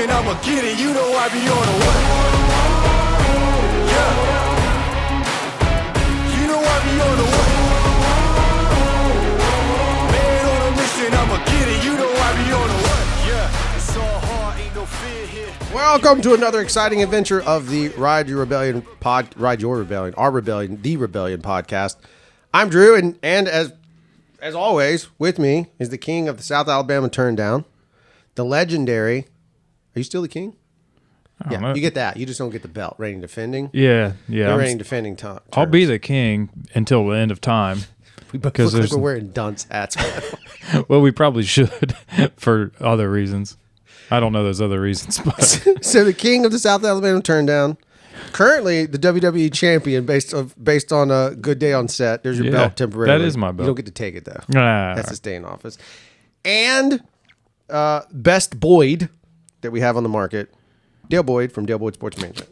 mission, I'ma get it. You know I be on a what? Yeah. You know I be on a what? Man on a mission, I'ma get it. You know I be on a what? Yeah. It's all hard, ain't no fear here. Welcome to another exciting adventure of the Ride Your Rebellion podcast. I'm Drew, and as always, with me is the king of the South Alabama Turndown, the legendary. Are you still the king? I don't know. You get that. You just don't get the belt. Reigning defending. Yeah. You're reigning defending. I'll be the king until the end of time. Because we're wearing dunce hats. Well, we probably should for other reasons. I don't know those other reasons. But. So the king of the South Alabama Turndown, currently the WWE champion based on a good day on set. There's your belt temporarily. That is my belt. You don't get to take it though. That's to stay in office. And best Boyd that we have on the market, Dale Boyd from Dale Boyd Sports Management.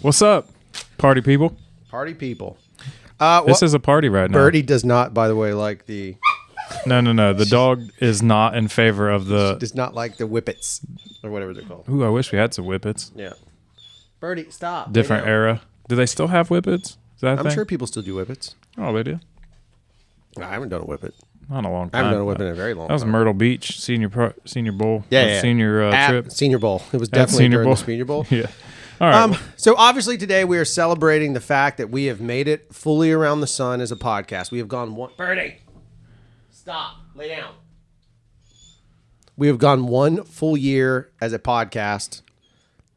What's up, party people? Party people. This is a party right now. Birdie does not, by the way, like the... No. The dog is not in favor of the... Does not like the whippets, or whatever they're called. Ooh, I wish we had some whippets. Yeah. Birdie, stop. Different era. Do they still have whippets? Is that a I'm thing? sure people still do whippets. Oh, they do? I haven't done a whippet. Not in a long time. I haven't done a whippet in a very long time. That was Myrtle Beach, Senior Bowl. Yeah. Senior trip. Senior Bowl. It was definitely during the Senior Bowl. Yeah. All right. So obviously today we are celebrating the fact that we have made it fully around the sun as a podcast. We have gone one... Birdie, stop. Lay down. We have gone one full year as a podcast.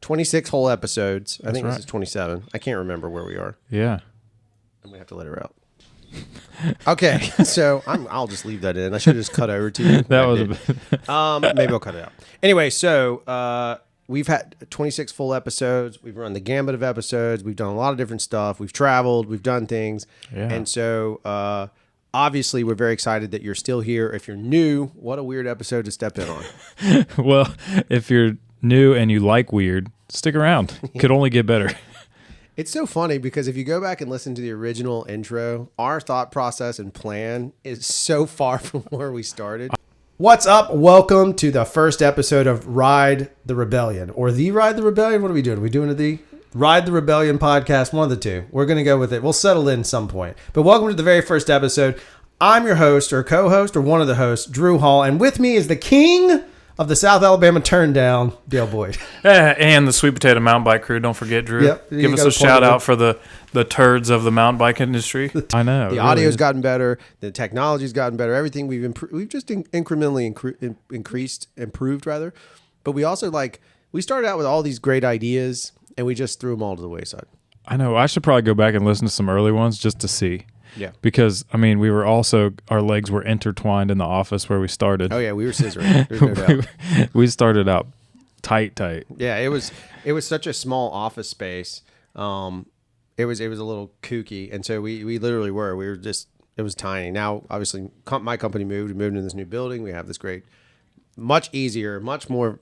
26 whole episodes. I think right. This is 27. I can't remember where we are. Yeah. I'm going to have to let her out. Okay, so I'll just leave that in. I should have just cut over to you. That was a bit... Maybe I'll cut it out. Anyway, so we've had 26 full episodes. We've run the gambit of episodes. We've done a lot of different stuff. We've traveled. We've done things. Yeah. And so obviously we're very excited that you're still here. If you're new, what a weird episode to step in on. Well, if you're new and you like weird, stick around. Could only get better. It's so funny because if you go back and listen to the original intro, our thought process and plan is so far from where we started. What's up? Welcome to the first episode of Ride the Rebellion, or the Ride the Rebellion. What are we doing? Are we doing the Ride the Rebellion podcast? One of the two. We're going to go with it. We'll settle in some point. But welcome to the very first episode. I'm your host or co-host or one of the hosts, Drew Hall, and with me is the king of the South Alabama Turndown, Dale Boyd. And the Sweet Potato Mountain Bike Crew. Don't forget, Drew. Yep. Give us a shout out for the turds of the mountain bike industry. I know. The audio's gotten better. The technology's gotten better. Everything we've just incrementally improved. But we also we started out with all these great ideas and we just threw them all to the wayside. I know. I should probably go back and listen to some early ones just to see. Yeah. Because, I mean, our legs were intertwined in the office where we started. Oh, yeah. We were scissoring. There's no doubt. We started out tight. Yeah. It was such a small office space. It was a little kooky. And so we literally were. We were just, it was tiny. Now, obviously, my company moved. We moved into this new building. We have this great, much easier, much more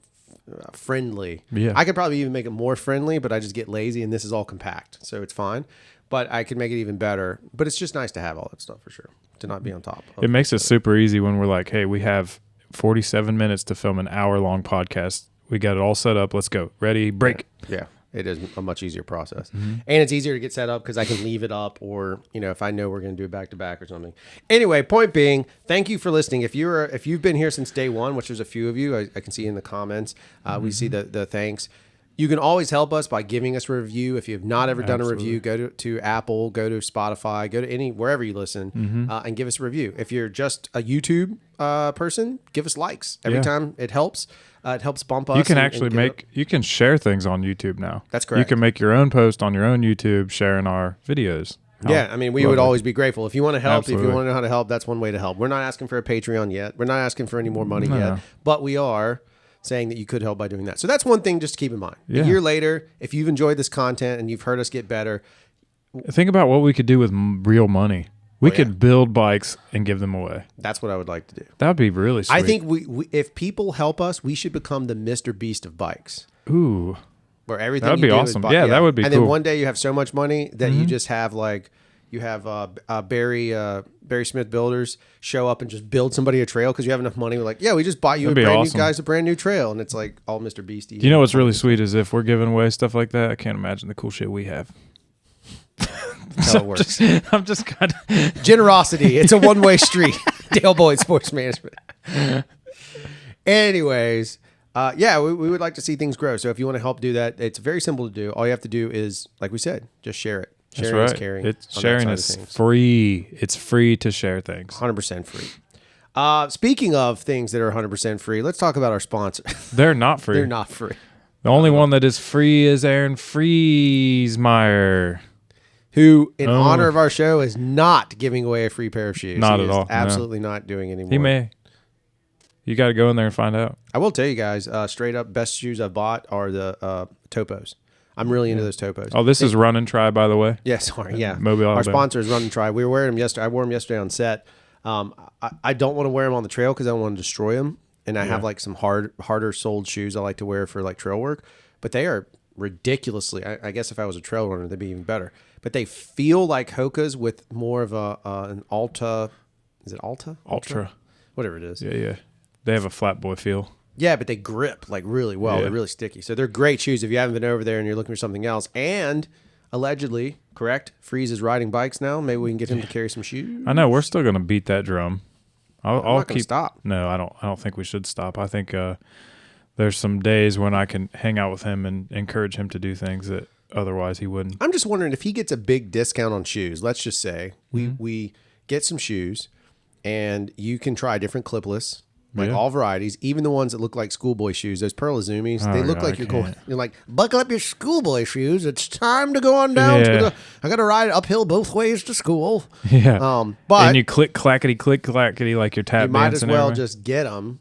friendly. Yeah. I could probably even make it more friendly, but I just get lazy and this is all compact. So it's fine. But I could make it even better. But it's just nice to have all that stuff for sure. To not be on top. It makes it super easy when we're like, hey, we have 47 minutes to film an hour-long podcast. We got it all set up. Let's go. Ready? Break. Yeah. It is a much easier process. Mm-hmm. And it's easier to get set up because I can leave it up or, if I know we're going to do it back-to-back or something. Anyway, point being, thank you for listening. If you've been here since day one, which there's a few of you, I can see in the comments, we see the thanks. You can always help us by giving us a review. If you have not ever done a review, go to Apple, go to Spotify, go to wherever you listen, and give us a review. If you're just a YouTube person, give us likes. Every time it helps. It helps bump us. You can you can share things on YouTube now. That's correct. You can make your own post on your own YouTube sharing our videos. We would always be grateful. If you want to help, if you want to know how to help, that's one way to help. We're not asking for a Patreon yet. We're not asking for any more money yet, but we are saying that you could help by doing that. So that's one thing just to keep in mind. Yeah. A year later, if you've enjoyed this content and you've heard us get better. Think about what we could do with real money. We could build bikes and give them away. That's what I would like to do. That would be really sweet. I think we if people help us, we should become the Mr. Beast of bikes. Ooh. Where everything that would be awesome. Yeah, that would be cool. And then one day you have so much money that you just have you have Barry Smith Builders show up and just build somebody a trail because you have enough money. We're like, yeah, we just bought you That'd be awesome. a brand new trail, and it's like all Mr. Beastie. You know what's really sweet is if we're giving away stuff like that, I can't imagine the cool shit we have. How it works. I'm just kind of Generosity. It's a one-way street. Dale Boyd Sports Management. Anyways, we would like to see things grow. So if you want to help do that, it's very simple to do. All you have to do is, like we said, just share it. Sharing is caring. Sharing is free. It's free to share things. 100% free. Speaking of things that are 100% free, let's talk about our sponsor. They're not free. They're not free. The only one that is free is Aaron Friesmeyer, who, in honor of our show, is not giving away a free pair of shoes. Not at all. Absolutely not doing anymore. He may. You got to go in there and find out. I will tell you guys, straight up, best shoes I've bought are the Topos. I'm really into those Topos. Oh, this is Run and Try, by the way. Yeah, sorry. Yeah. Mobile, our Alabama. sponsor is Run and Try. We were wearing them yesterday. I wore them yesterday on set. I don't want to wear them on the trail because I don't want to destroy them. And I have like some harder soled shoes I like to wear for like trail work. But they are ridiculously, I guess if I was a trail runner, they'd be even better. But they feel like Hoka's with more of an Alta. Is it Alta? Ultra. Whatever it is. Yeah. They have a flat boy feel. Yeah, but they grip like really well. Yeah. They're really sticky. So they're great shoes if you haven't been over there and you're looking for something else. And allegedly, correct, Freeze is riding bikes now. Maybe we can get him to carry some shoes. I know we're still going to beat that drum. I'm not gonna stop. No, I don't think we should stop. I think there's some days when I can hang out with him and encourage him to do things that otherwise he wouldn't. I'm just wondering if he gets a big discount on shoes. Let's just say we get some shoes and you can try different clipless. Like all varieties, even the ones that look like schoolboy shoes, those Pearl Azumis, they look like you're like, buckle up your schoolboy shoes. It's time to go on down I got to ride uphill both ways to school. Yeah. But and you click clackety like your tap you might as dancing well everywhere. just get them.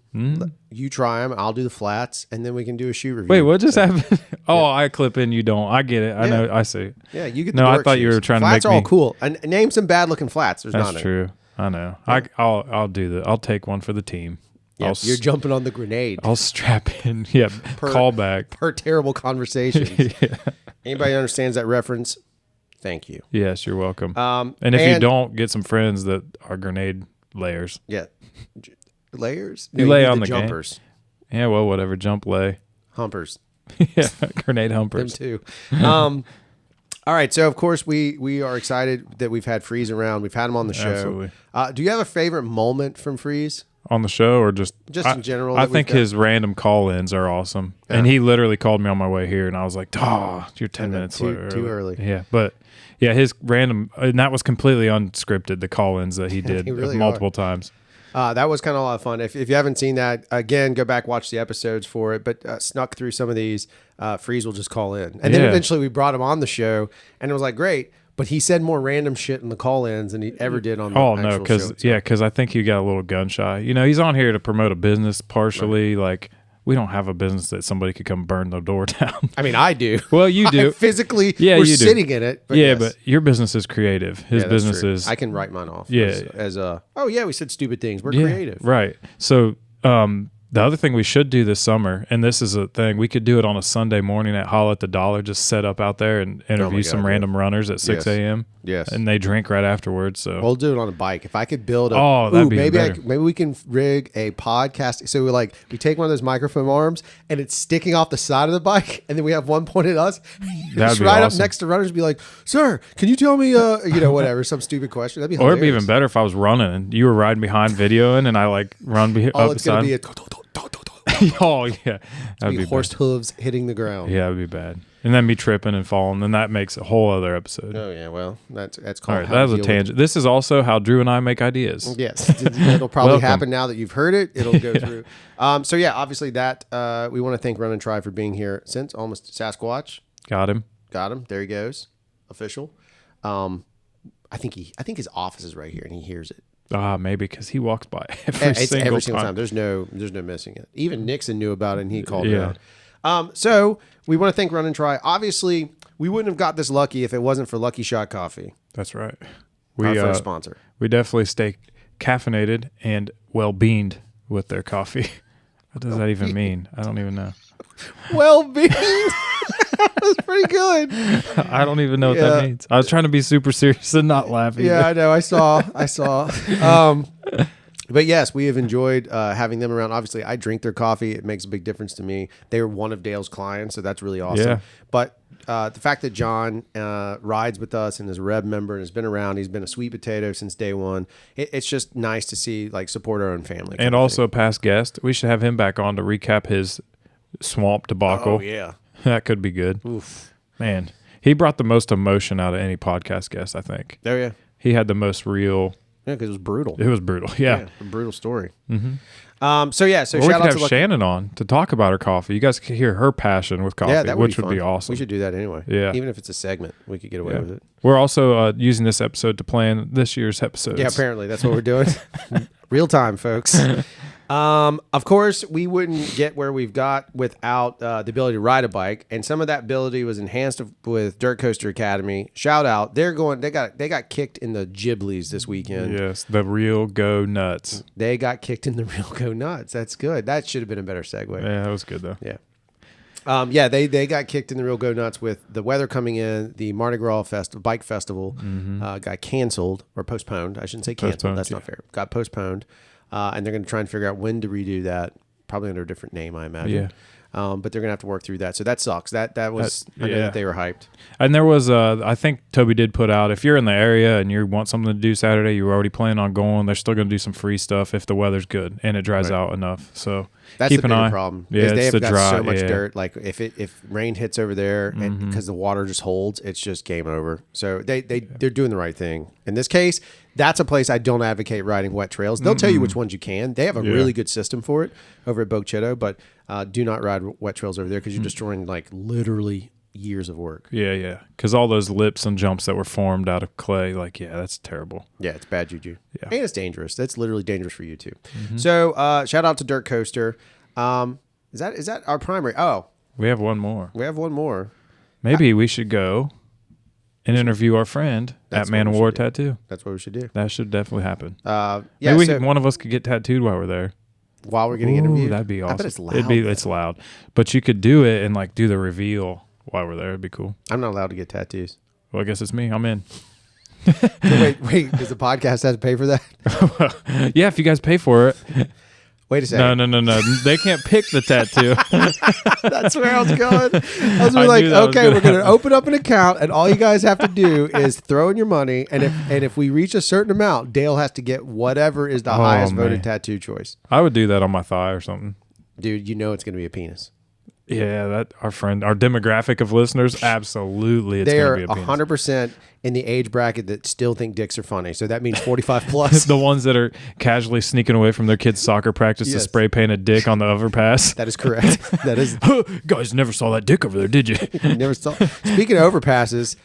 You try them. I'll do the flats, and then we can do a shoe review. Wait, what just happened? I clip in, you don't. I get it. I know. I see. Yeah, you get the No, I dork thought you shoes. were trying flats to make are all me. cool. And name some bad looking flats. There's That's not true. I know. Yeah. I'll do that. I'll take one for the team. Yeah, you're jumping on the grenade. I'll strap in. Yeah, call back. Per terrible conversations. Anybody understands that reference? Thank you. Yes, you're welcome. And if you don't, get some friends that are grenade layers. Yeah. Layers? You lay on the jumpers. Yeah, well, whatever. Jump lay. Humpers. Yeah, grenade Them humpers. too. All right, so of course we are excited that we've had Freeze around. We've had him on the show. Absolutely. Do you have a favorite moment from Freeze? On the show or just in general? I think his random call-ins are awesome. Yeah. And he literally called me on my way here, and I was like, you're 10 minutes too early. Yeah, but yeah, his random, and that was completely unscripted, the call-ins that he did really multiple times. That was kind of a lot of fun. If you haven't seen that, again, go back, watch the episodes for it. But snuck through some of these, Freeze will just call in. And then eventually we brought him on the show, and it was like, great. But he said more random shit in the call-ins than he ever did on the actual show. Because I think he got a little gun shy. You know, he's on here to promote a business partially. Right. Like, we don't have a business that somebody could come burn the door down. I mean, I do. Well, you do. Physically, we're sitting in it. But but your business is creative. His business is... I can write mine off as we said stupid things. We're creative. Right. So, the other thing we should do this summer, and this is a thing, we could do it on a Sunday morning at Holla at the Dollar, just set up out there and interview some random runners at 6 a.m. Yes. And they drink right afterwards. So we'll do it on a bike. If I could build maybe we can rig a podcast. So we take one of those microphone arms and it's sticking off the side of the bike, and then we have one pointed at us. Just right up next to runners and be like, "Sir, can you tell me whatever, some stupid question?" That'd be hilarious. Or it'd be even better if I was running and you were riding behind videoing and I run up it's gonna be oh yeah, that'd be horse hooves hitting the ground. Yeah, it would be bad. And then me tripping and falling, then that makes a whole other episode. Oh yeah, well that's called. All right, that was a tangent. This is also how Drew and I make ideas. Yes, it'll probably happen now that you've heard it. It'll go through. So yeah, obviously that we want to thank Run and Try for being here since almost Sasquatch. Got him. There he goes, official. I think his office is right here, and he hears it. Maybe because he walks by every single time. There's no missing it. Even Nixon knew about it, and he called it out. So we want to thank Run and Try. Obviously, we wouldn't have got this lucky if it wasn't for Lucky Shot Coffee. That's right. Our first sponsor. We definitely stay caffeinated and well-beaned with their coffee. What does that even mean? I don't even know. Well-beaned? was pretty good. I don't even know what that means. I was trying to be super serious and not laughing. Yeah, I know. I saw. But yes, we have enjoyed having them around. Obviously, I drink their coffee. It makes a big difference to me. They were one of Dale's clients, so that's really awesome. Yeah. But the fact that John rides with us and is a Reb member and has been around, he's been a sweet potato since day one. It's just nice to see, like, support our own family. And also a past guest. We should have him back on to recap his swamp debacle. Oh, yeah. That could be good. Oof. Man, he brought the most emotion out of any podcast guest, I think. Oh, yeah. He had the most real... Yeah, because it was brutal. It was brutal. Yeah. A brutal story. Mm-hmm. So we shout could out have to Shannon on to talk about her coffee. You guys could hear her passion with coffee, that which would would be fun. awesome. We should do that anyway. Yeah. Even if it's a segment, we could get away with it. We're also using this episode to plan this year's episodes. Yeah, apparently that's what we're doing. Real time, folks. Of course, we wouldn't get where we've got without the ability to ride a bike, and some of that ability was enhanced with Dirt Coaster Academy. Shout out! They got kicked in the Ghiblies this weekend. Yes, the real go nuts. They got kicked in the real go nuts. That's good. That should have been a better segue. Yeah, that was good though. Yeah. They got kicked in the real go nuts with the weather coming in. The Mardi Gras bike festival got canceled or postponed. I shouldn't say canceled. That's not fair. Got postponed. And they're going to try and figure out when to redo that, probably under a different name, I imagine. Yeah. But they're going to have to work through that. So that sucks. I know that they were hyped. And there was, I think Toby did put out, if you're in the area and you want something to do Saturday, you're already planning on going, they're still going to do some free stuff if the weather's good and it dries out enough. So that's keep the an bigger eye. problem. Yeah, they it's have the got so dry, much dirt. Like if rain hits over there, and because the water just holds, it's just game over. So they're doing the right thing. In this case, that's a place I don't advocate riding wet trails. They'll tell you which ones you can. They have a really good system for it over at Bochito, but do not ride wet trails over there because you're destroying like literally years of work. Yeah. Because all those lips and jumps that were formed out of clay, that's terrible. Yeah, it's bad juju. Yeah. And it's dangerous. That's literally dangerous for you too. So shout out to Dirt Coaster. Is that our primary? Oh, We have one more. we have one more. Maybe we should go and interview our friend That's at Man what of we War should do. Tattoo. That's what we should do. That should definitely happen. Yeah. Maybe one of us could get tattooed while we're there. While we're getting interviewed, That'd be awesome. I bet it's loud. It's loud, but you could do it and do the reveal while we're there. It'd be cool. I'm not allowed to get tattoos. Well, I guess it's me. I'm in. Wait. Does the podcast have to pay for that? Yeah, if you guys pay for it. Wait a second. No. They can't pick the tattoo. That's where I was going. I was I like, knew that was okay, gonna we're going to open up an account, and all you guys have to do is throw in your money, and if we reach a certain amount, Dale has to get whatever is the highest voted tattoo choice. I would do that on my thigh or something. Dude, you know it's going to be a penis. Yeah, that our demographic of listeners, absolutely, it's They going are to be a penis. 100% in the age bracket that still think dicks are funny. So that means 45 plus. The ones that are casually sneaking away from their kids' soccer practice to Yes. spray paint a dick on the overpass. That is correct. That is. Guys never saw that dick over there, did you? Never saw. Speaking of overpasses,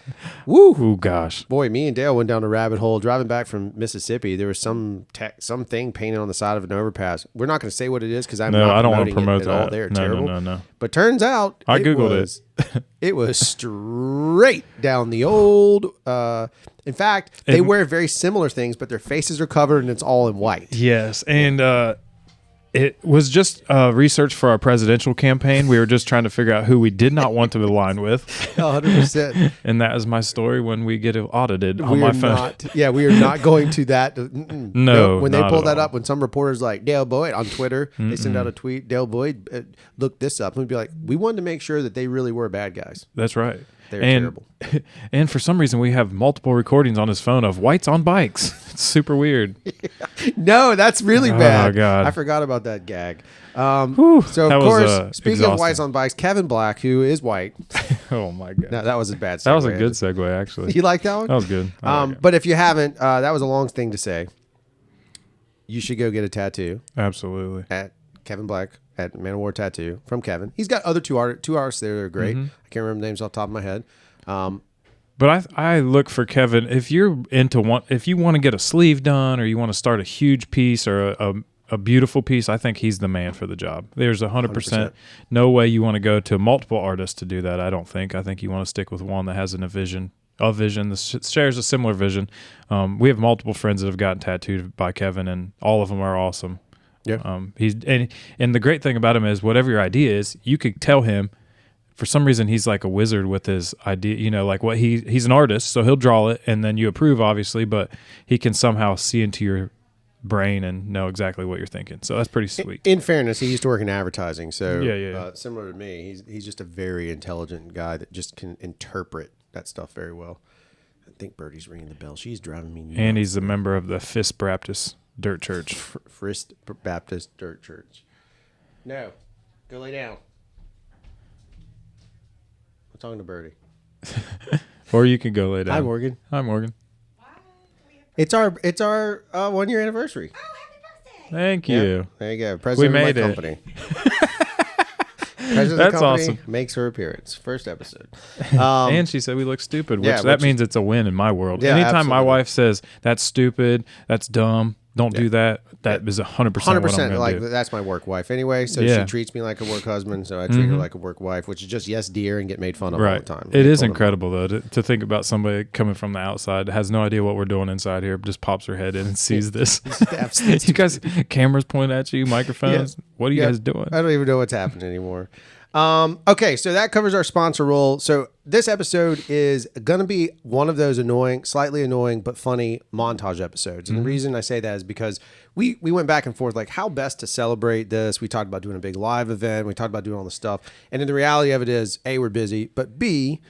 woo. Oh gosh. Boy, me and Dale went down a rabbit hole driving back from Mississippi. There was something painted on the side of an overpass. We're not going to say what it is because I don't want to promote it at all. They're terrible. No. But turns out I googled it. It was straight down the old. In fact, they wear very similar things, but their faces are covered and it's all in white. Yes, and it was just research for our presidential campaign. We were just trying to figure out who we did not want to align with. 100%. And that is my story when we get audited on my phone. We are not going to that. No, when they not pull at that all. up, when some reporter's like, Dale Boyd on Twitter, they send out a tweet, Dale Boyd, look this up. And we'd be like, we wanted to make sure that they really were bad guys. That's right. They're terrible. And for some reason, we have multiple recordings on his phone of whites on bikes. It's super weird. No, that's really bad. Oh, God. I forgot about that gag. Whew, So, that of was, course, speaking of exhausting. whites on bikes, Kevin Black, who is white. Oh, my God. No, that was a bad segue. That was a good segue, actually. You like that one? That was good. I like it. But if you haven't, that was a long thing to say. You should go get a tattoo Absolutely. at Kevin Black at Man of War Tattoo from Kevin. He's got other two artists there that are great. I can't remember the names off the top of my head. But I look for Kevin, if you're if you want to get a sleeve done or you want to start a huge piece or a beautiful piece, I think he's the man for the job. There's 100% no way you want to go to multiple artists to do that. I don't think. I think you want to stick with one that has a vision that shares a similar vision. We have multiple friends that have gotten tattooed by Kevin, and all of them are awesome. Yeah. And the great thing about him is whatever your idea is, you could tell him, for some reason he's like a wizard with his idea, you know, like what he's an artist, so he'll draw it and then you approve obviously, but he can somehow see into your brain and know exactly what you're thinking. So that's pretty sweet. In fairness, he used to work in advertising, so Yeah. similar to me, he's just a very intelligent guy that just can interpret that stuff very well. I think Birdie's ringing the bell. She's driving me nuts. And he's a member of the Fist Baptist Dirt Church. Frist Baptist Dirt Church. No, go lay down. I'm talking to Birdie. Or you can go lay down. Hi, Morgan. Hi, Morgan. It's our 1 year anniversary. Thank Yeah, you. there you go. President We made of my it. company. President That's of the company awesome. makes her appearance. First episode. And she said we look stupid, which yeah, that which means it's a win in my world. Yeah, Anytime my absolutely. wife says that's stupid, that's dumb, don't do that, that is 100% what I'm 100%. going Like to do. that's my work wife anyway. So Yeah. she treats me like a work husband. So I treat her like a work wife, which is just yes, dear, and get made fun of all Right. the time. It Make is fun of incredible though to think about somebody coming from the outside, has no idea what we're doing inside here, just pops her head in and sees this. Absolutely. You guys, cameras pointing at you, microphones. Yeah. What are you Yeah. guys doing? I don't even know what's happening anymore. Okay, so that covers our sponsor role. So this episode is going to be one of those slightly annoying, but funny montage episodes. And the reason I say that is because we went back and forth, like how best to celebrate this. We talked about doing a big live event. We talked about doing all this stuff. And then the reality of it is, A, we're busy, but B,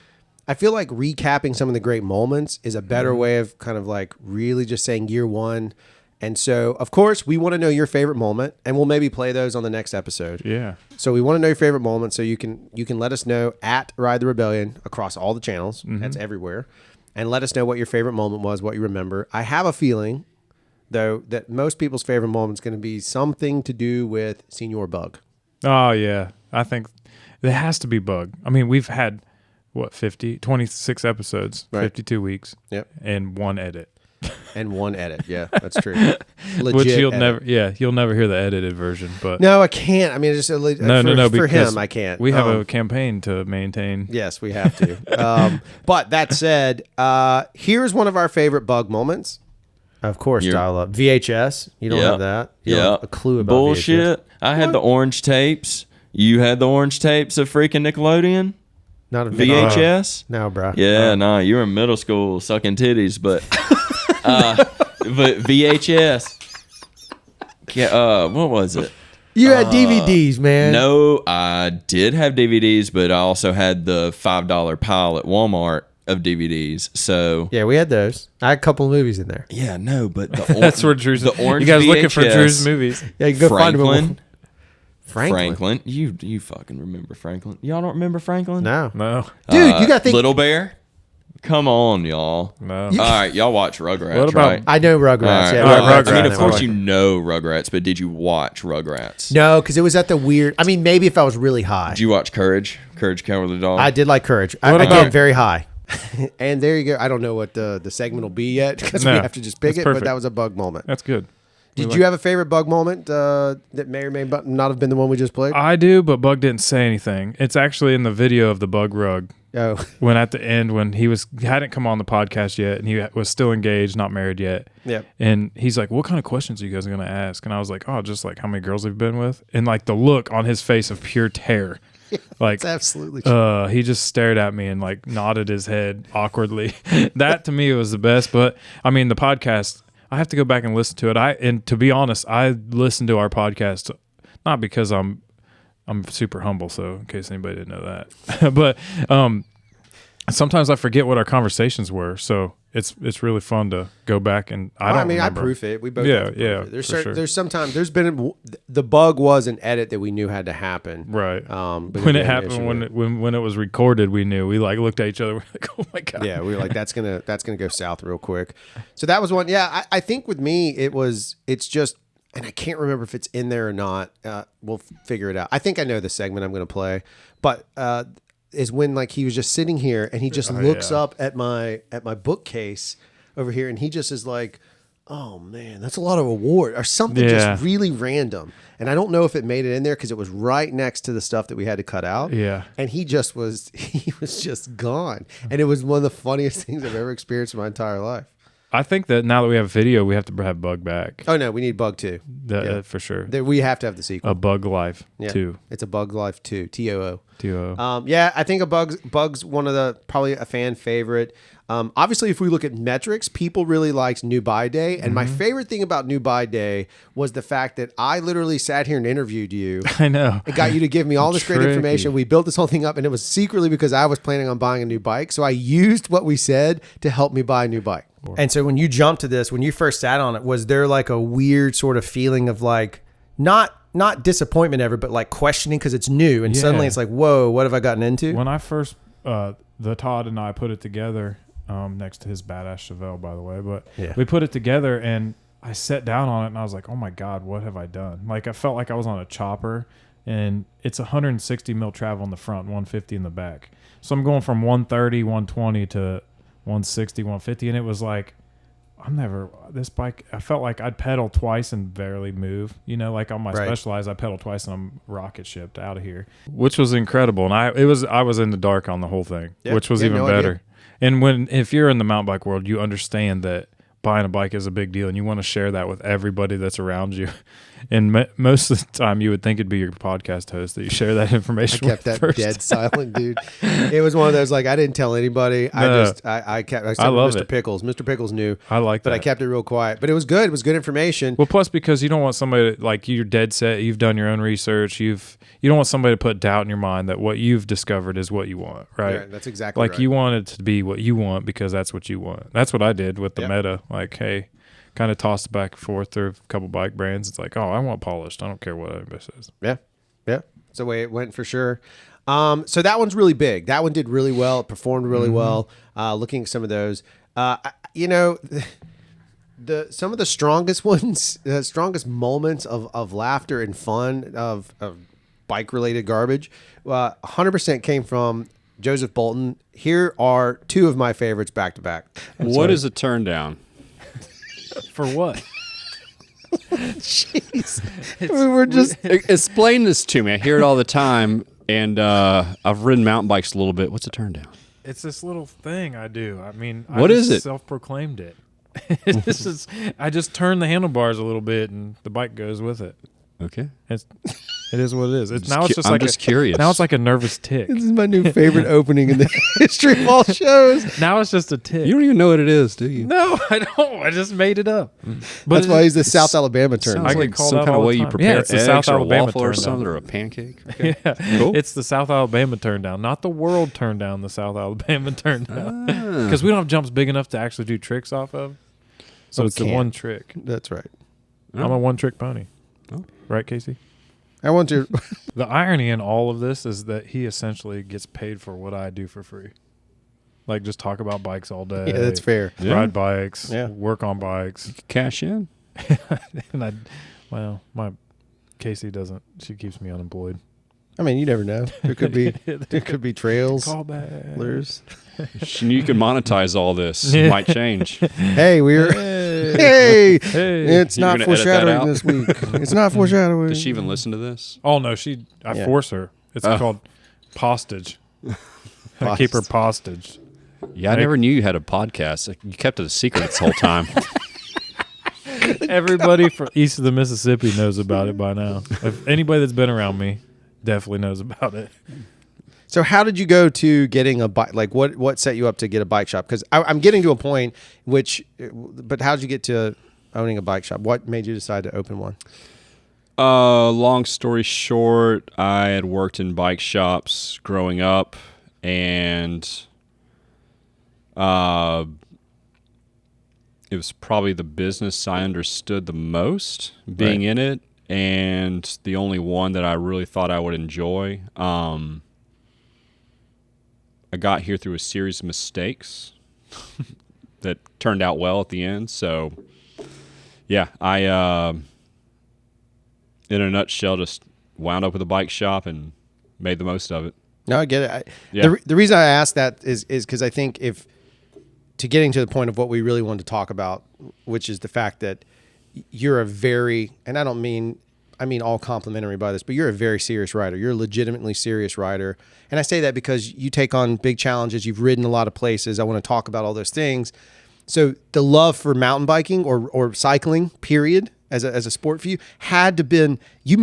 I feel like recapping some of the great moments is a better way of kind of like really just saying year one. And so, of course, we want to know your favorite moment, and we'll maybe play those on the next episode. Yeah. So we want to know your favorite moment, so you can let us know at Ride the Rebellion across all the channels. That's everywhere. And let us know what your favorite moment was, what you remember. I have a feeling, though, that most people's favorite moment is going to be something to do with Senior Bug. Oh, yeah. I think there has to be Bug. I mean, we've had, 26 episodes, Right. 52 weeks, Yep. and one edit. And one edit. Yeah, that's true. Legit Which you'll edit. you'll never hear the edited version, but No, I can't. I mean, it's just no, for because him, I can't. We have a campaign to maintain. Yes, we have to. But that said, here's one of our favorite Bug moments. Of course, dial up VHS. You don't have that. You don't have a clue about bullshit. VHS. I had the orange tapes. You had the orange tapes of freaking Nickelodeon Not a VHS. No, bro. Yeah, no, you were in middle school sucking titties, but but VHS. What was it? You had DVDs, man. No, I did have DVDs, but I also had the $5 pile at Walmart of DVDs. So Yeah, we had those. I had a couple of movies in there. yeah, no, but the That's where Drew's. the orange. You guys VHS, looking for Drew's movies? Yeah, you can go find Franklin. them. Franklin. You fucking remember Franklin? Y'all don't remember Franklin? No. No, Dude, you got to think. Little Bear. Come on, y'all. no. All right, y'all watch Rugrats, What about- right? I know Rugrats. All right. Yeah, All right, Rugrats. I mean, Rugrats. of course you know Rugrats, but did you watch Rugrats? No, because it was at the weird. I mean, maybe if I was really high. Did you watch Courage? Courage Cowardly Dog? I did like Courage. What I about- get very high. And there you go. I don't know what the segment will be yet because we No, have to just pick that's it, but perfect. that was a Bug moment. That's good. Did you have a favorite Bug moment that may or may not have been the one we just played? I do, but Bug didn't say anything. It's actually in the video of the Bug rug. Oh, When at the end, when he hadn't come on the podcast yet, and he was still engaged, not married yet. Yep. And he's like, "What kind of questions are you guys going to ask?" And I was like, "Oh, just like how many girls have you been with?" And like the look on his face of pure terror, like it's absolutely true. he just stared at me and like nodded his head awkwardly. That to me was the best. But I mean, the podcast, I have to go back and listen to it. And to be honest, I listen to our podcast not because I'm super humble, so in case anybody didn't know that. But sometimes I forget what our conversations were, so it's really fun to go back and I remember. proof it. We both Yeah, have to proof yeah, it. There's for sure. there's sometimes there's been the Bug was an edit that we knew had to happen. Right. Because When we it had an issue happened, with it. when it was recorded, we knew. We like looked at each other. We're like, "Oh my god!" Yeah, we were like, that's gonna go south real quick. So that was one. Yeah, I think with me it's just, and I can't remember if it's in there or not. We'll figure it out. I think I know the segment I'm gonna play, but is when like he was just sitting here and he just looks yeah. up at my bookcase over here and he just is like, oh man, that's a lot of award or something Yeah. just really random. And I don't know if it made it in there because it was right next to the stuff that we had to cut out. Yeah. And he was just gone. And it was one of the funniest things I've ever experienced in my entire life. I think that now that we have video, we have to have Bug back. Oh no, we need Bug 2. For sure. We have to have the sequel. A Bug Life 2. It's a Bug Life 2. TOO. TOO. Yeah, I think Bug's one of the probably a fan favorite. Obviously, if we look at metrics, people really liked New Buy Day, and my favorite thing about New Buy Day was the fact that I literally sat here and interviewed you. I know. It got you to give me all this great Tricky. information. We built this whole thing up, and it was secretly because I was planning on buying a new bike. So I used what we said to help me buy a new bike. And so when you jumped to this, when you first sat on it, was there like a weird sort of feeling of like not disappointment ever, but like questioning because it's new, and suddenly it's like, whoa, what have I gotten into? When I first, the Todd and I put it together, next to his badass Chevelle, by the way, but we put it together and I sat down on it and I was like, oh my God, what have I done? Like I felt like I was on a chopper, and it's 160 mil travel in the front, 150 in the back. So I'm going from 130, 120 to 160, 150. And it was like, this bike, I felt like I'd pedal twice and barely move. You know, like on my Specialized, I pedal twice and I'm rocket shipped out of here, which was incredible. And I was in the dark on the whole thing, which was even better. Idea. And if you're in the mountain bike world, you understand that buying a bike is a big deal, and you want to share that with everybody that's around you. And most of the time, you would think it'd be your podcast host that you share that information with. I kept that first. Dead silent, dude. It was one of those, like, I didn't tell anybody. I said Mr. Pickles. Mr. Pickles knew. I like that. But I kept it real quiet. But it was good. It was good information. Well, plus because you don't want somebody like you're dead set. You've done your own research. You don't want somebody to put doubt in your mind that what you've discovered is what you want, right? Yeah, that's exactly right. Like you want it to be what you want because that's what you want. That's what I did with the Meta. Like, hey, kind of tossed it back and forth through a couple bike brands. It's like, oh, I want polished. I don't care what anybody says. Yeah. Yeah. That's the way it went for sure. So that one's really big. That one did really well. It performed really well. Looking at some of those, some of the strongest ones, the strongest moments of laughter and fun of bike related garbage, 100% came from Joseph Bolton. Here are two of my favorites back to back. What is a turn down? For what? Jeez. We're just explain this to me. I hear it all the time, and I've ridden mountain bikes a little bit. What's a turn down? It's this little thing I do. I mean, what is it? Self-proclaimed it. I just turn the handlebars a little bit, and the bike goes with it. Okay. It is what it is. I'm just curious. Now it's like a nervous tick. This is my new favorite opening in the history of all shows. Now it's just a tick. You don't even know what it is, do you? No, I don't. I just made it up. But that's why he's the South Alabama turn. Sounds like some kind of way you prepare it's the eggs South or a Alabama waffle or turn something down. or a pancake. Okay. Yeah, cool. It's the South Alabama turn down, not the world turn down. The South Alabama turn down, because we don't have jumps big enough to actually do tricks off of. So it's the one trick. That's right. I'm a one trick pony. Oh. Right, Casey? I want to. The irony in all of this is that he essentially gets paid for what I do for free. Like just talk about bikes all day. Yeah, that's fair. Ride bikes. Yeah. Work on bikes. Cash in. And my Casey doesn't. She keeps me unemployed. I mean, you never know. There could be trails. Call back. You can monetize all this. It might change. Hey, Hey, it's not foreshadowing this week. It's not foreshadowing. Does she even listen to this? Oh no, I force her. It's called postage. I keep her postage. Yeah, I never knew you had a podcast. You kept it a secret this whole time. Everybody from east of the Mississippi knows about it by now. If anybody that's been around me definitely knows about it. So how did you go to getting a bike? Like what set you up to get a bike shop? Because I'm getting to a point but how did you get to owning a bike shop? What made you decide to open one? Long story short, I had worked in bike shops growing up, and it was probably the business I understood the most being in it, and the only one that I really thought I would enjoy. I got here through a series of mistakes that turned out well at the end. So, yeah, I, in a nutshell, just wound up with a bike shop and made the most of it. No, I get it. The reason I asked that is because I think to getting to the point of what we really wanted to talk about, which is the fact that you're and I mean all complimentary by this, but you're a very serious rider. You're a legitimately serious rider. And I say that because you take on big challenges. You've ridden a lot of places. I want to talk about all those things. So the love for mountain biking or cycling, period, as a sport for you, had to been, you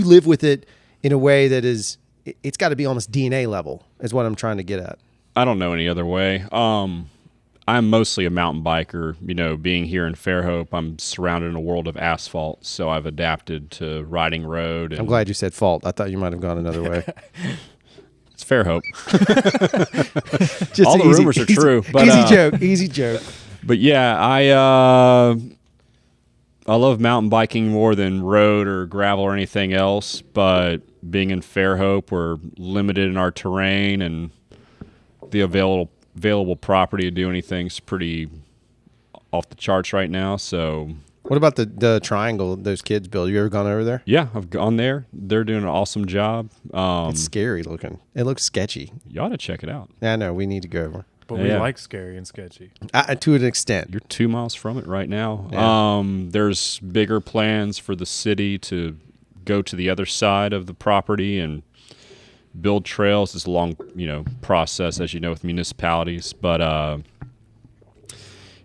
live with it in a way that is, it's got to be almost DNA level, is what I'm trying to get at. I don't know any other way. I'm mostly a mountain biker. You know, being here in Fairhope, I'm surrounded in a world of asphalt, so I've adapted to riding road. And I'm glad you said fault. I thought you might have gone another way. it's Fairhope. Just All the rumors are true. But, easy joke. But yeah, I love mountain biking more than road or gravel or anything else. But being in Fairhope, we're limited in our terrain, and the available property to do anything's pretty off the charts right now. So what about the triangle those kids build? You ever gone over there? yeah, I've gone there. They're doing an awesome job. It's scary looking. It looks sketchy. You ought to check it out. I know, we need to go over. But we Yeah. like scary and sketchy. To an extent. You're 2 miles from it right now. Yeah. There's bigger plans for the city to go to the other side of the property and build trails. It's a long, process, as you know, with municipalities. But,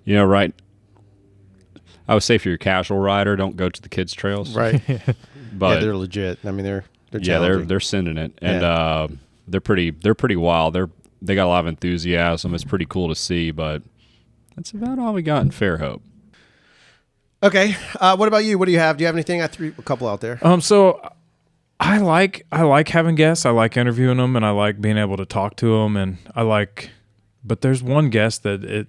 right. I would say if you're a casual rider, don't go to the kids' trails. Right. But yeah, they're legit. I mean, they're yeah, challenging. they're sending it, and they're pretty wild. They got a lot of enthusiasm. It's pretty cool to see, but that's about all we got in Fairhope. Okay. What about you? What do you have? Do you have anything? I threw a couple out there. So I like having guests. I like interviewing them, and I like being able to talk to them. And but there's one guest that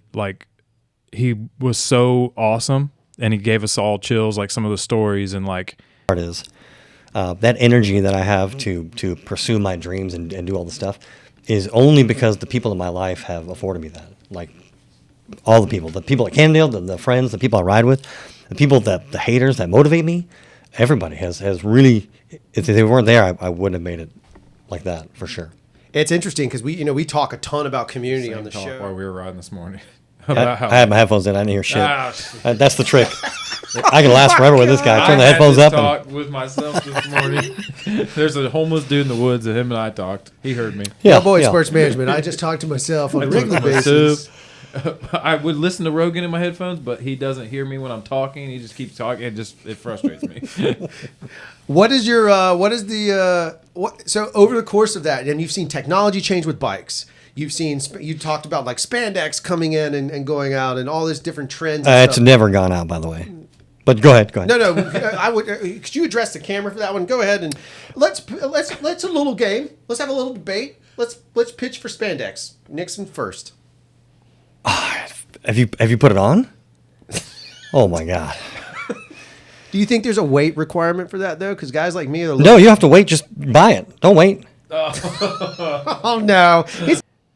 he was so awesome, and he gave us all chills, like some of the stories and like. Part is that energy that I have to pursue my dreams and do all the stuff is only because the people in my life have afforded me that. Like all the people at Cannondale, the friends, the people I ride with, the people the haters that motivate me. Everybody has really. If they weren't there, I wouldn't have made it like that for sure. It's interesting because we talk a ton about community on the show. While we were riding this morning. I had my headphones in. I didn't hear shit. Ah, That's the trick. I can last forever with this guy. Turn the headphones up. Talk with myself this morning. There's a homeless dude in the woods that him and I talked. He heard me. Yeah, Boy, yeah. Sports Management. I just talk to myself on a I talk regular to myself. basis. I would listen to Rogan in my headphones, but he doesn't hear me when I'm talking. He just keeps talking. It frustrates me. What is your so over the course of that, and you've seen technology change with bikes. You talked about like spandex coming in and going out and all these different trends. And It's stuff. never gone out, by the way. But go ahead. No. I would. Could you address the camera for that one? Go ahead and let's a little game. Let's have a little debate. Let's pitch for spandex. Nixon first. Have you put it on? Oh my god. Do you think there's a weight requirement for that though? Because guys like me are. No, you have to wait. Just buy it. Don't wait. Oh no.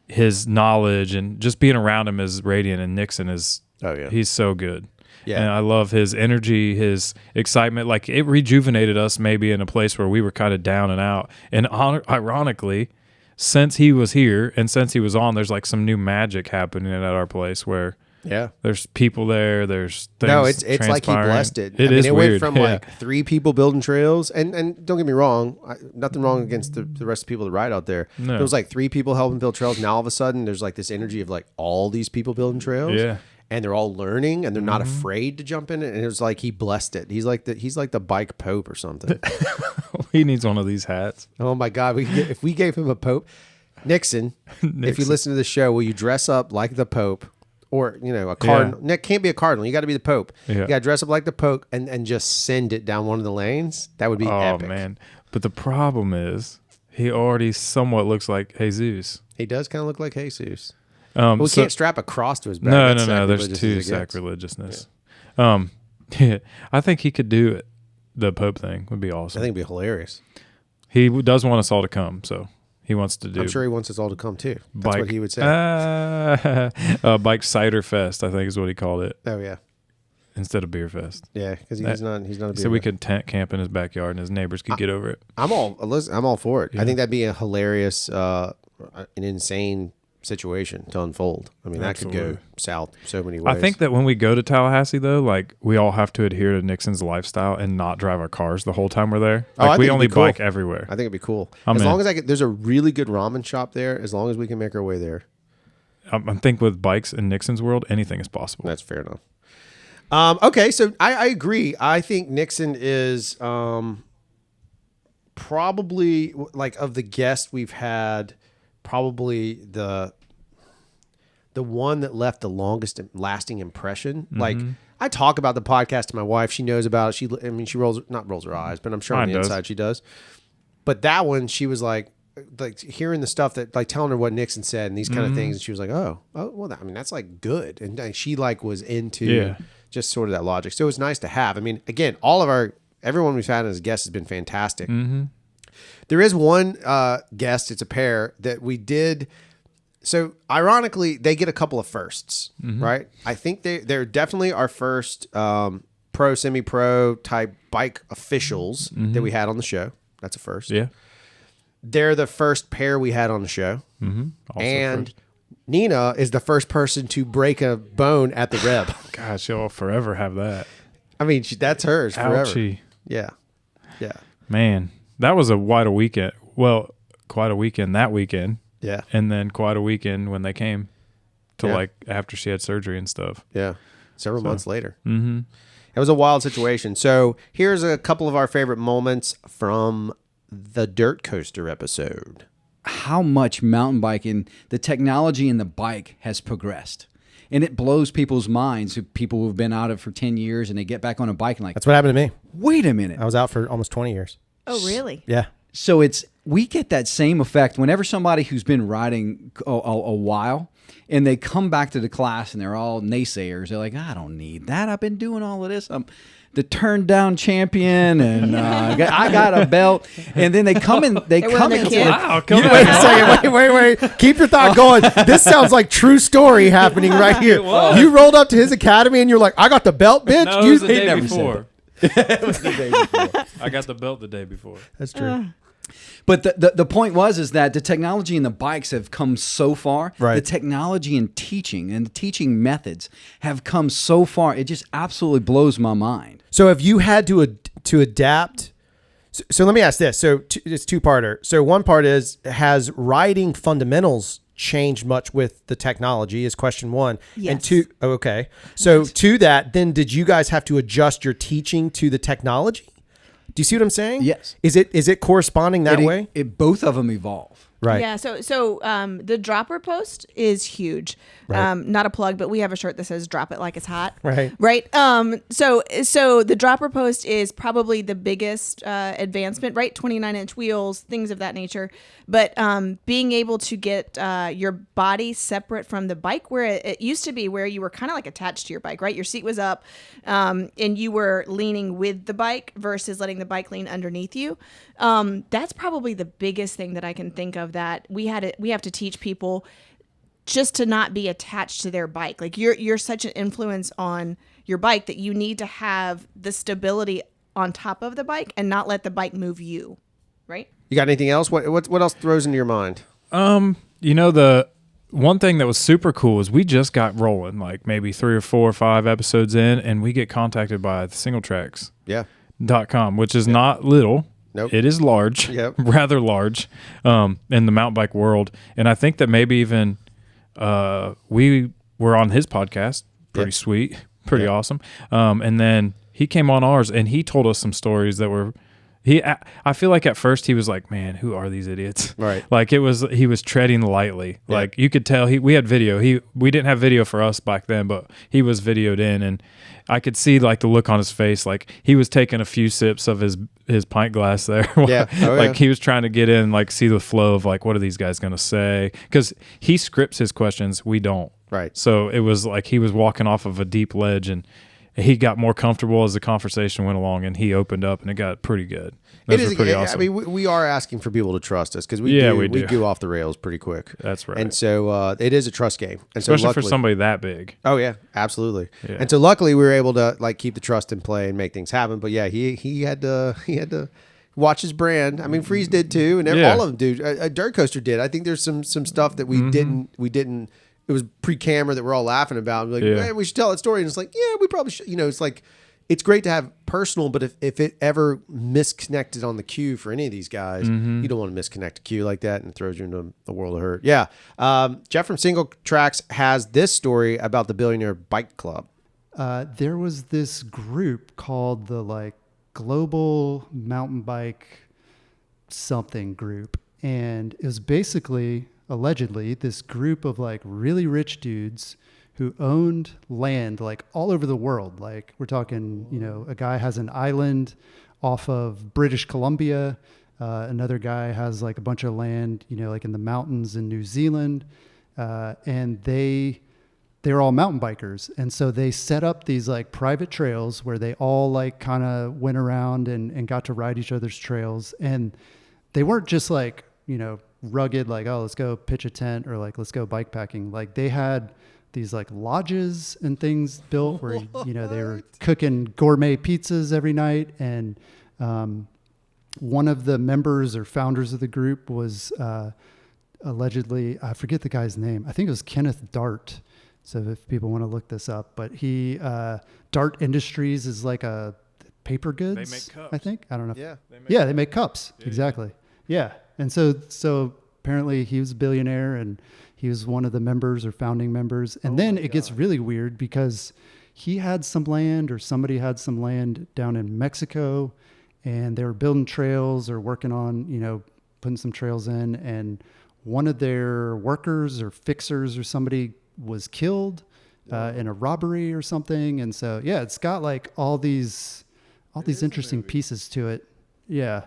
His knowledge and just being around him is radiant, and Nixon is. Oh, yeah. He's so good. Yeah. And I love his energy, his excitement. Like it rejuvenated us maybe in a place where we were kind of down and out. And ironically, since he was here and since he was on, there's like some new magic happening at our place where Yeah. there's people there. There's things No, it's like he transpiring. blessed it. It is it weird. went from Yeah. like 3 people building trails, and don't get me wrong, nothing wrong against the rest of the people that ride out there. No. There was like 3 people helping build trails. Now all of a sudden, there's like this energy of like all these people building trails. Yeah. And they're all learning, and they're not afraid to jump in it. And it was like he blessed it. He's like the bike pope or something. He needs one of these hats. Oh my God! If we gave him a pope, Nixon, if you listen to the show, will you dress up like the pope? Or, a cardinal. Yeah. It can't be a cardinal. You got to be the pope. Yeah. You got to dress up like the pope and just send it down one of the lanes. That would be epic. Oh, man. But the problem is he already somewhat looks like Jesus. He does kind of look like Jesus. Well, we So- can't strap a cross to his back. No, That's no. There's sacrilegious too as it gets. sacrilegiousness. Yeah. I think he could do it. The Pope thing would be I awesome. think it'd be hilarious. He does want us all to come, so he wants to do. I'm sure he wants us all to come too. That's bike, what he would say. Bike cider fest, I think is what he called it, Oh yeah, instead of beer fest. yeah. Because he's not. He's not a. So we could tent camp in his backyard, and his neighbors could get over it. I'm all for it. I think that'd be a hilarious, an insane situation to unfold. I mean, that could Absolutely. go south so many ways. I think that when we go to Tallahassee, though, like we all have to adhere to Nixon's lifestyle and not drive our cars the whole time we're there. Oh, I Like think we it'd only be cool. bike everywhere. I think it'd be cool. I'm As in. long as there's a really good ramen shop there. As long as we can make our way there. I think with bikes in Nixon's world, anything is possible. That's fair enough. Okay, so I agree. I think Nixon is probably, like, of the guests we've had, probably the one that left the longest lasting impression. Like, I talk about the podcast to my wife. She knows about it. She rolls her eyes, but I'm sure on the inside she does. But that one, she was like hearing the stuff that, like, telling her what Nixon said and these kind of things. And she was like, oh, well, that's like good. And she like was into just sort of that logic. So it was nice to have. I mean, again, everyone we've had as guests has been fantastic. There is one guest, it's a pair that we did. So ironically, they get a couple of firsts, right? I think they're definitely our first pro, semi-pro type bike officials that we had on the show. That's a first. Yeah. They're the first pair we had on the show. And first. Nina is the first person to break a bone at the Reb. God, she'll forever have that. I mean, that's hers forever. Ouchie. Yeah. Yeah. Man, that was quite a weekend. Well, quite a weekend that weekend. Yeah. And then quite a weekend when they came to Yeah. like after she had surgery and stuff. Yeah. Several months later. It was a wild situation. So here's a couple of our favorite moments from the Dirt Coaster episode. How much mountain biking, the technology in the bike has progressed. And it blows people's minds, people who've been out of it for 10 years and they get back on a bike and like, That's what happened to me. wait a minute. I was out for almost 20 years. Oh, really? Yeah. So we get that same effect whenever somebody who's been riding a while and they come back to the class and they're all naysayers. They're like, I don't need that. I've been doing all of this. I'm the turn down champion and I got a belt. And then they come in. They come in. Wow, Wait a second. Wait. Keep your thought going. This sounds like true story happening right here. You rolled up to his academy and you're like, I got the belt, bitch. No, it was the day never before. I got the belt the day before. That's true. But the point is that the technology in the bikes have come so far. Right. The technology in teaching and the teaching methods have come so far. It just absolutely blows my mind. So if you had to adapt, so let me ask this. So it's two-parter. So one part is, has riding fundamentals changed much with the technology is question one. Yes. And two, okay. So to that, then did you guys have to adjust your teaching to the technology? Do you see what I'm saying? Yes. Is it corresponding that way? Both of them evolve. Right. Yeah. So the dropper post is huge. Right. Not a plug, but we have a shirt that says "Drop it like it's hot." Right. Right. So the dropper post is probably the biggest advancement. Right. 29-inch wheels, things of that nature. But being able to get your body separate from the bike, where it used to be, where you were kind of like attached to your bike. Right. Your seat was up, and you were leaning with the bike versus letting the bike lean underneath you. That's probably the biggest thing that I can think of that we have to teach people just to not be attached to their bike. Like you're such an influence on your bike that you need to have the stability on top of the bike and not let the bike move you. Right? You got anything else? What else throws into your mind? The one thing that was super cool is we just got rolling, like maybe 3 or 4 or 5 episodes in, and we get contacted by the singletracks.com, which is not little. Nope. It is large, rather large, in the mountain bike world. And I think that maybe even we were on his podcast. Pretty sweet, pretty awesome. And then he came on ours, and he told us some stories that were. I feel like at first he was like, "Man, who are these idiots?" Right. Like he was treading lightly. Yeah. Like you could tell we had video. We didn't have video for us back then, but he was videoed in, and I could see like the look on his face. Like he was taking a few sips of his pint glass there. Yeah. Oh, like yeah. he was trying to get in, like see the flow of like what are these guys going to say? Because he scripts his questions, we don't. Right. So it was like he was walking off of a deep ledge, and he got more comfortable as the conversation went along, and he opened up, and it got pretty good. It is pretty awesome. I mean, we are asking for people to trust us because we do. go off the rails pretty quick. That's right. And so it is a trust game. And so Especially for luckily, somebody that big. Oh yeah, absolutely. Yeah. And so luckily we were able to like keep the trust in play and make things happen. But yeah, he had to watch his brand. I mean, Freeze did too, and all of them do. A Dirt Coaster did. I think there's some stuff that we didn't. It was pre-camera that we're all laughing about. Like, hey, we should tell that story. And it's like, yeah, we probably should. You know, it's like it's great to have personal, but if it ever misconnected on the cue for any of these guys, you don't want to misconnect a cue like that and it throws you into a world of hurt. Yeah. Jeff from Single Tracks has this story about the Billionaire Bike Club. There was this group called the like Global Mountain Bike something group. And it was basically, allegedly, this group of like really rich dudes who owned land like all over the world. Like we're talking, you know, a guy has an island off of British Columbia. Another guy has like a bunch of land, you know, like in the mountains in New Zealand. And they're all mountain bikers. And so they set up these like private trails where they all like kind of went around and got to ride each other's trails. And they weren't just like, you know, rugged, like, oh, let's go pitch a tent or like, let's go bike packing. Like they had these like lodges and things built where, you know, they were cooking gourmet pizzas every night. And one of the members or founders of the group was allegedly, I forget the guy's name. I think it was Kenneth Dart. So if people want to look this up, but he, Dart Industries is like a paper goods. They make cups. I think. I don't know. Yeah. They make cups. Yeah, exactly. Yeah. And so apparently he was a billionaire and he was one of the members or founding members. And then it gets really weird because he had some land or somebody had some land down in Mexico and they were building trails or working on, you know, putting some trails in. And one of their workers or fixers or somebody was killed in a robbery or something. And so, yeah, it's got like all these interesting pieces to it. Yeah.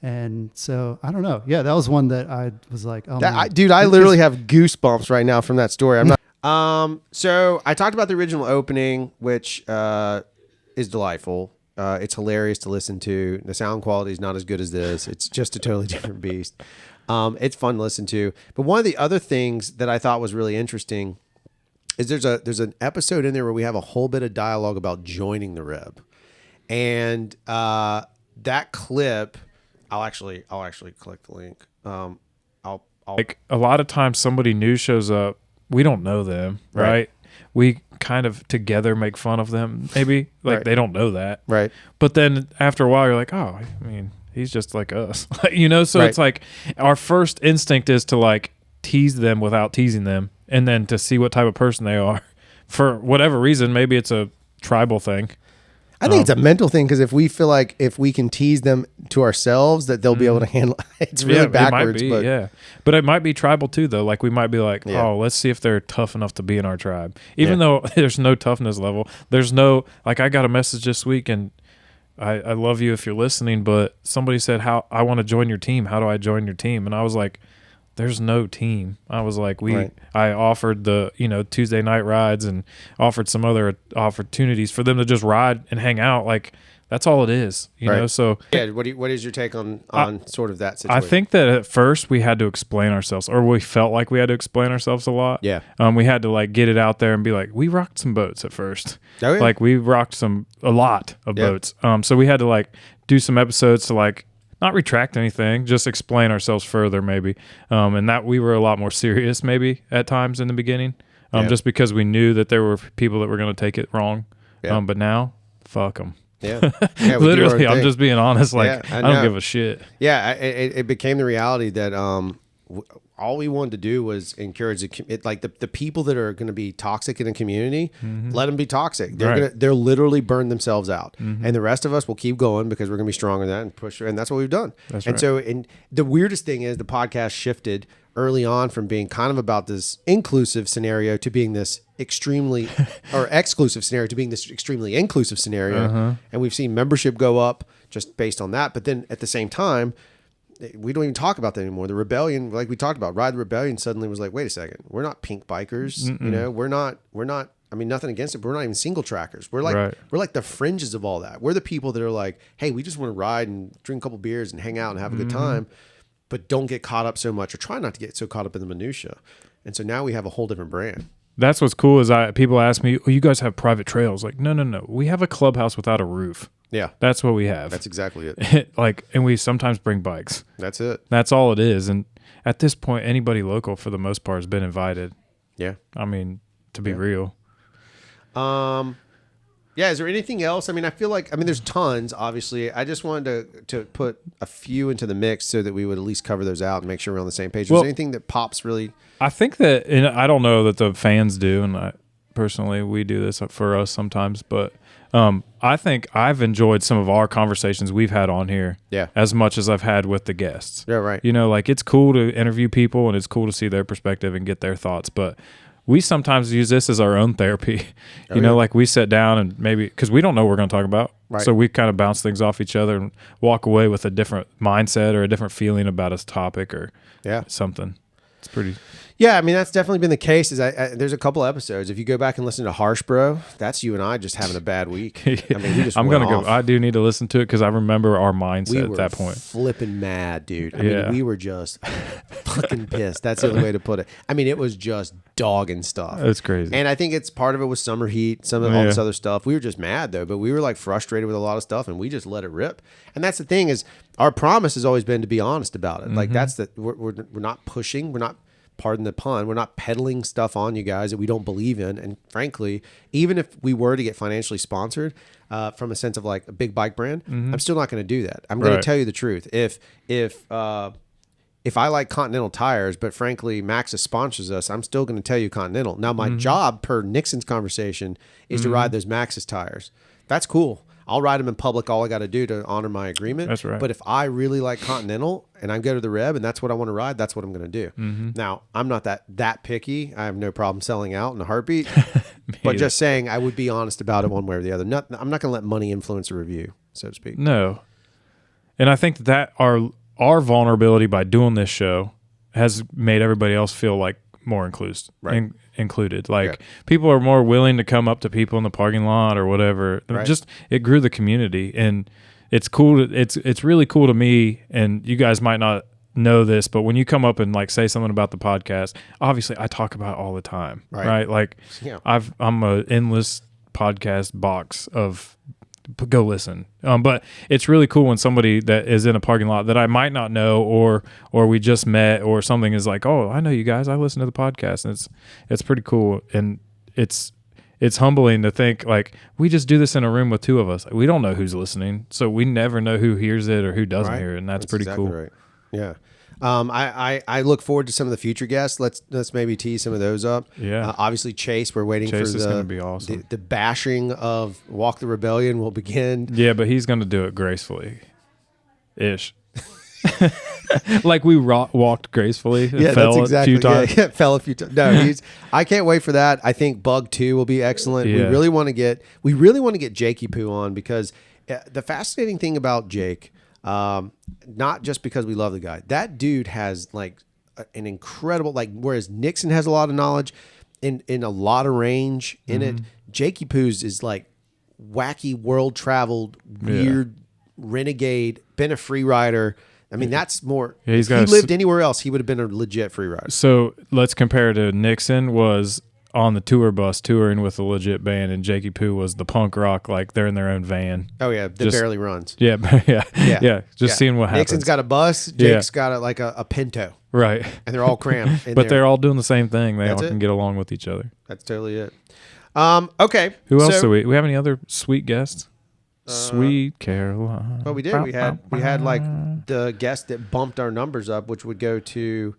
And so I don't know. Yeah, that was one that I was like, oh, man. I literally have goosebumps right now from that story. I'm not. So I talked about the original opening, which is delightful. It's hilarious to listen to. The sound quality is not as good as this. It's just a totally different beast. It's fun to listen to. But one of the other things that I thought was really interesting is there's an episode in there where we have a whole bit of dialogue about joining the Rib, and that clip. I'll actually click the link. I'll like a lot of times somebody new shows up, we don't know them, right? We kind of together make fun of them, maybe like they don't know that, right? But then after a while, you're like, oh, I mean, he's just like us, you know. So it's like our first instinct is to like tease them without teasing them, and then to see what type of person they are. For whatever reason, maybe it's a tribal thing. I think it's a mental thing because if we feel like if we can tease them to ourselves, that they'll be able to handle. It's really backwards, it might be, but it might be tribal too, though. Like we might be like, oh, let's see if they're tough enough to be in our tribe, even though there's no toughness level. There's no like. I got a message this week, and I love you if you're listening, but somebody said, "How I want to join your team. How do I join your team?" And I was like, there's no team. I was like, I offered the, you know, Tuesday night rides and offered some other opportunities for them to just ride and hang out. Like that's all it is, you know? So yeah. What is your take on sort of that situation? I think that at first we had to explain ourselves, or we felt like we had to explain ourselves a lot. Yeah. We had to like get it out there and be like, we rocked some boats at first. Oh, yeah. Like we rocked a lot of boats. So we had to like do some episodes to like, not retract anything, just explain ourselves further maybe. And that we were a lot more serious maybe at times in the beginning, just because we knew that there were people that were going to take it wrong. Yeah. But now, fuck them. Yeah. Literally, I'm just being honest. Like, I don't give a shit. Yeah. It became the reality that all we wanted to do was encourage the people that are going to be toxic in a community, let them be toxic. They'll literally burn themselves out, and the rest of us will keep going because we're going to be stronger than that and push. And that's what we've done. So, the weirdest thing is the podcast shifted early on from being kind of about this inclusive scenario to being this extremely or exclusive scenario to being this extremely inclusive scenario, and we've seen membership go up just based on that. But then at the same time, we don't even talk about that anymore. The rebellion, like we talked about, Ride the Rebellion suddenly was like, wait a second, we're not pink bikers. You know, we're not, I mean, nothing against it, but we're not even single trackers. We're like the fringes of all that. We're the people that are like, hey, we just want to ride and drink a couple beers and hang out and have a good time, but don't get caught up so much or try not to get so caught up in the minutia. And so now we have a whole different brand. That's what's cool is people ask me, oh, you guys have private trails. Like, no. We have a clubhouse without a roof. Yeah. That's what we have. That's exactly it. And we sometimes bring bikes. That's it. That's all it is. And at this point, anybody local for the most part has been invited. Yeah. I mean, to be real. Yeah, is there anything else? I mean, I feel like there's tons. Obviously, I just wanted to put a few into the mix so that we would at least cover those out and make sure we're on the same page. Well, is there anything that pops really? I think that, and I don't know that the fans do, and I personally we do this for us sometimes, but I think I've enjoyed some of our conversations we've had on here, as much as I've had with the guests. Yeah, right. You know, like it's cool to interview people and it's cool to see their perspective and get their thoughts, but we sometimes use this as our own therapy. You know, like we sit down and maybe, because we don't know what we're going to talk about. Right. So we kind of bounce things off each other and walk away with a different mindset or a different feeling about a topic or something. It's pretty... Yeah, I mean, that's definitely been the case. There's a couple episodes. If you go back and listen to Harsh Bro, that's you and I just having a bad week. I mean, we just I'm went gonna off. go. I do need to listen to it because I remember our mindset at that point. Flipping mad, dude. I mean, we were just fucking pissed. That's the only way to put it. I mean, it was just dogging stuff. It's crazy. And I think it's part of it was summer heat, some of all this other stuff. We were just mad though, but we were like frustrated with a lot of stuff, and we just let it rip. And that's the thing is, our promise has always been to be honest about it. Like that's we're not pushing. We're not. Pardon the pun, we're not peddling stuff on you guys that we don't believe in. And frankly, even if we were to get financially sponsored from a sense of like a big bike brand, I'm still not going to do that. I'm going to tell you the truth. If I like Continental tires, but frankly, Maxxis sponsors us, I'm still going to tell you Continental. Now, my job per Nixon's conversation is to ride those Maxxis tires. That's cool. I'll ride them in public. All I got to do to honor my agreement. That's right. But if I really like Continental and I go to the Reb and that's what I want to ride, that's what I'm going to do. Now, I'm not that picky. I have no problem selling out in a heartbeat. But just saying, I would be honest about it one way or the other. I'm not going to let money influence a review, so to speak. No. And I think that our vulnerability by doing this show has made everybody else feel like more included. Like people are more willing to come up to people in the parking lot or whatever. Just it grew the community, and it's cool. It's really cool to me. And you guys might not know this, but when you come up and like say something about the podcast, obviously I talk about it all the time, right? Like I'm a endless podcast box of. Go listen. But it's really cool when somebody that is in a parking lot that I might not know or we just met or something is like, oh, I know you guys. I listen to the podcast, and it's pretty cool. And it's humbling to think like we just do this in a room with two of us. We don't know who's listening, so we never know who hears it or who doesn't hear it, and that's pretty exactly cool. Right. Yeah. I look forward to some of the future guests. Let's maybe tee some of those up. Yeah. Obviously, Chase. We're waiting Chase for is gonna be awesome. The bashing of Walk the Rebellion will begin. Yeah, but he's going to do it gracefully, ish. Like we walked gracefully. Yeah, fell that's exactly. a few times. Yeah, fell a few times. No, I can't wait for that. I think Bug 2 will be excellent. Yeah. We really want to get Jakey Poo on because the fascinating thing about Jake. Not just because we love the guy. That dude has like an incredible, like, whereas Nixon has a lot of knowledge in a lot of range in it, Jakey Poo's is like wacky, world traveled, weird, renegade, been a free rider. I mean, that's more, if he lived anywhere else, he would have been a legit free rider. So let's compare to Nixon was on the tour bus touring with a legit band, and Jakey Poo was the punk rock, like they're in their own van. Oh yeah, that barely runs. Yeah. Just seeing what happens. Nixon's got a bus. Jake's got a Pinto. Right. And they're all cramped. But they're all doing the same thing. They all can get along with each other. That's totally it. Okay. Who else do we have any other sweet guests? Sweet Caroline. Well, we did. We had like the guest that bumped our numbers up, which would go to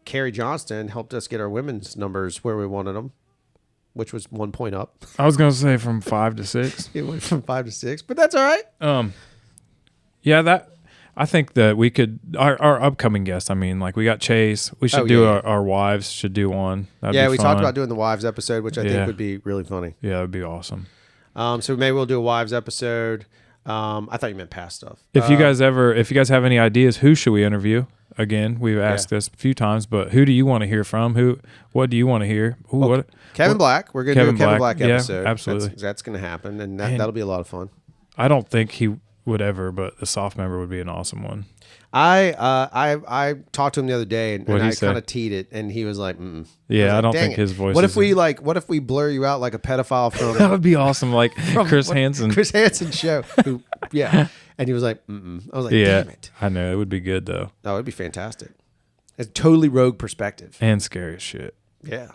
Carrie Johnston, helped us get our women's numbers where we wanted them, which was 1 point up. I was going to say from 5 to 6. It went from 5 to 6, but that's all right. Yeah, I think that we could, our upcoming guests, I mean, like we got Chase. We should our wives should do one. That'd be we fun. talked about doing the wives episode, which I think would be really funny. Yeah, it would be awesome. So maybe we'll do a wives episode. I thought you meant past stuff. If you guys have any ideas, who should we interview? Again, we've asked this a few times, but who do you want to hear from? What do you want to hear? Kevin Black. We're going to do a Kevin Black episode. Yeah, absolutely. That's going to happen, and that'll be a lot of fun. I don't think he would ever, but the soft member would be an awesome one. I talked to him the other day, and I kind of teed it, and he was like, mm-mm. Yeah, I don't think his voice. What if we blur you out like a pedophile from? That would be awesome, like Chris Hansen. Chris Hansen's show. And he was like, mm-mm. I was like, damn it. I know it would be good though. Oh, it'd be fantastic. It's totally rogue perspective and scary as shit. Yeah.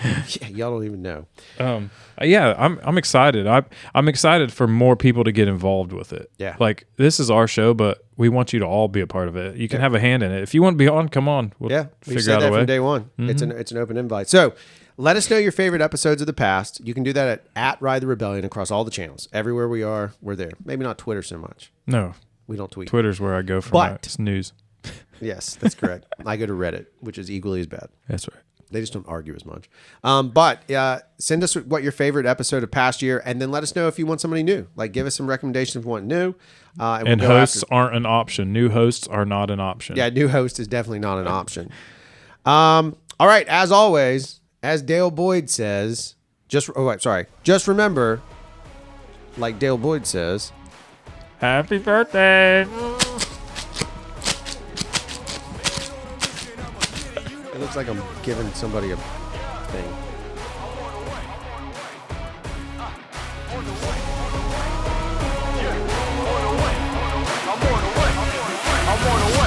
Yeah, y'all don't even know. Yeah, I'm excited. I'm excited for more people to get involved with it. Yeah. Like, this is our show, but we want you to all be a part of it. You can have a hand in it. If you want to be on, come on. We'll Yeah, we figure said out that a way. from day one. It's an open invite. So let us know your favorite episodes of the past. You can do that at Ride the Rebellion across all the channels. Everywhere we are, we're there. Maybe not Twitter so much. No, We don't tweet. Twitter's where I go for But- my news. Yes, that's correct. I go to Reddit, which is equally as bad. That's right. They just don't argue as much. But send us what your favorite episode of past year, and then let us know if you want somebody new. Like, give us some recommendations if you want new. And we'll go hosts after- aren't an option. New hosts are not an option. Yeah, new host is definitely not an option. All right, as always, as Dale Boyd says, just remember, like Dale Boyd says, Happy birthday. it looks like I'm giving somebody a thing. I'm on the way.